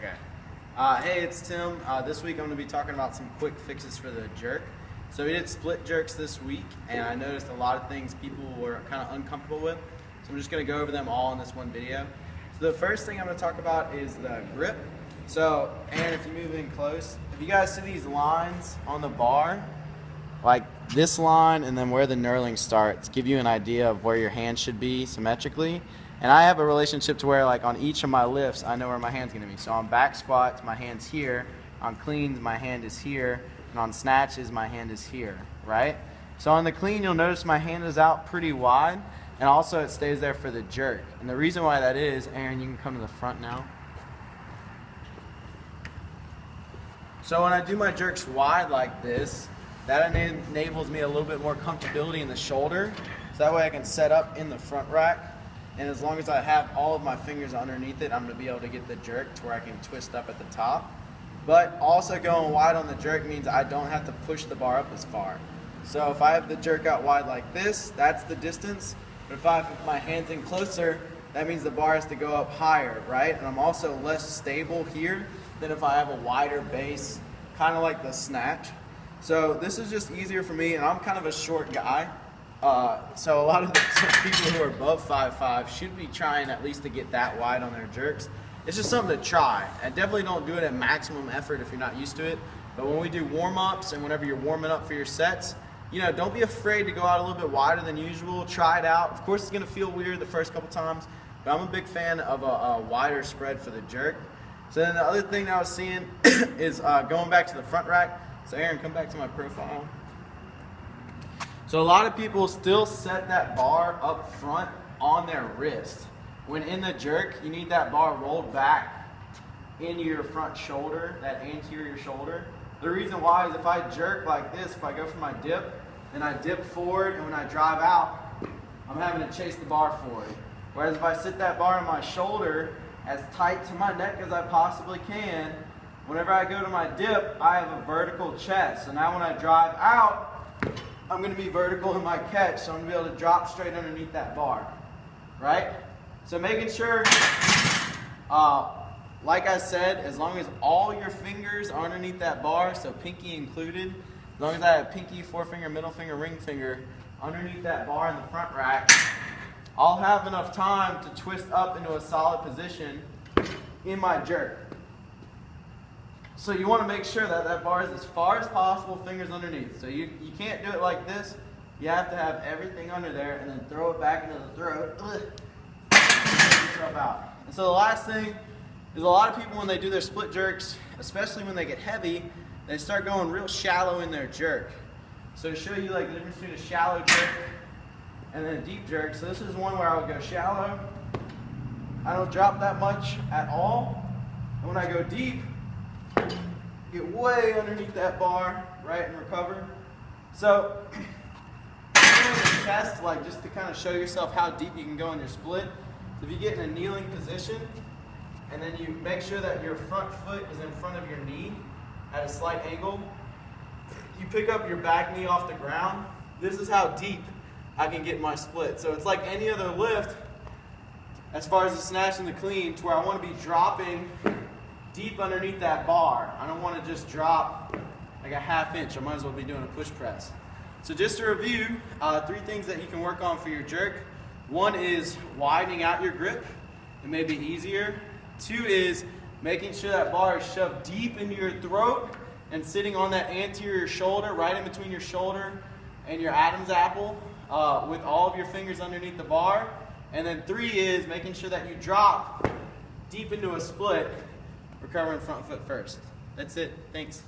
Okay. Hey, it's Tim. This week I'm going to be talking about some quick fixes for the jerk. So we did split jerks this week, and I noticed a lot of things people were kind of uncomfortable with. So I'm just going to go over them all in this one video. So the first thing I'm going to talk about is the grip. So, Aaron, if you move in close, if you guys see these lines on the bar, like this line and then where the knurling starts, give you an idea of where your hand should be symmetrically. And I have a relationship to where, like, on each of my lifts, I know where my hand's gonna be. So on back squats, my hand's here. On cleans, my hand is here. And on snatches, my hand is here, right? So on the clean, you'll notice my hand is out pretty wide, and also it stays there for the jerk. And the reason why that is, Aaron, you can come to the front now. So when I do my jerks wide like this, that enables me a little bit more comfortability in the shoulder. So that way I can set up in the front rack. And as long as I have all of my fingers underneath it, I'm going to be able to get the jerk to where I can twist up at the top. But also going wide on the jerk means I don't have to push the bar up as far. So if I have the jerk out wide like this, that's the distance. But if I have my hands in closer, that means the bar has to go up higher, right? And I'm also less stable here than if I have a wider base, kind of like the snatch. So this is just easier for me, and I'm kind of a short guy. So a lot of the people who are above 5'5" should be trying at least to get that wide on their jerks. It's just something to try. And definitely don't do it at maximum effort if you're not used to it. But when we do warm-ups and whenever you're warming up for your sets, you know, don't be afraid to go out a little bit wider than usual. Try it out. Of course, it's going to feel weird the first couple times, but I'm a big fan of a wider spread for the jerk. So then the other thing that I was seeing is going back to the front rack. So Aaron, come back to my profile. So a lot of people still set that bar up front on their wrist. When in the jerk, you need that bar rolled back into your front shoulder, that anterior shoulder. The reason why is if I jerk like this, if I go for my dip, then I dip forward, and when I drive out, I'm having to chase the bar forward. Whereas if I sit that bar on my shoulder as tight to my neck as I possibly can, whenever I go to my dip, I have a vertical chest. So now when I drive out, I'm going to be vertical in my catch, so I'm going to be able to drop straight underneath that bar, right? So making sure, like I said, as long as all your fingers are underneath that bar, so pinky included, as long as I have pinky, forefinger, middle finger, ring finger underneath that bar in the front rack, I'll have enough time to twist up into a solid position in my jerk. So you want to make sure that that bar is as far as possible, fingers underneath. So you can't do it like this. You have to have everything under there and then throw it back into the throat. Get yourself out. And so the last thing is a lot of people when they do their split jerks, especially when they get heavy, they start going real shallow in their jerk. So to show you like the difference between a shallow jerk and then a deep jerk. So this is one where I would go shallow. I don't drop that much at all. And when I go deep, get way underneath that bar, right, and recover. So, I'm going to test, like, just to kind of show yourself how deep you can go in your split. So if you get in a kneeling position, and then you make sure that your front foot is in front of your knee at a slight angle, you pick up your back knee off the ground. This is how deep I can get my split. So it's like any other lift, as far as the snatch and the clean, to where I want to be dropping deep underneath that bar. I don't want to just drop like a ½ inch. I might as well be doing a push press. So just to review, 3 things that you can work on for your jerk. 1 is widening out your grip. It may be easier. 2 is making sure that bar is shoved deep into your throat and sitting on that anterior shoulder, right in between your shoulder and your Adam's apple, with all of your fingers underneath the bar. And then 3 is making sure that you drop deep into a split, recovering front foot first. That's it. Thanks.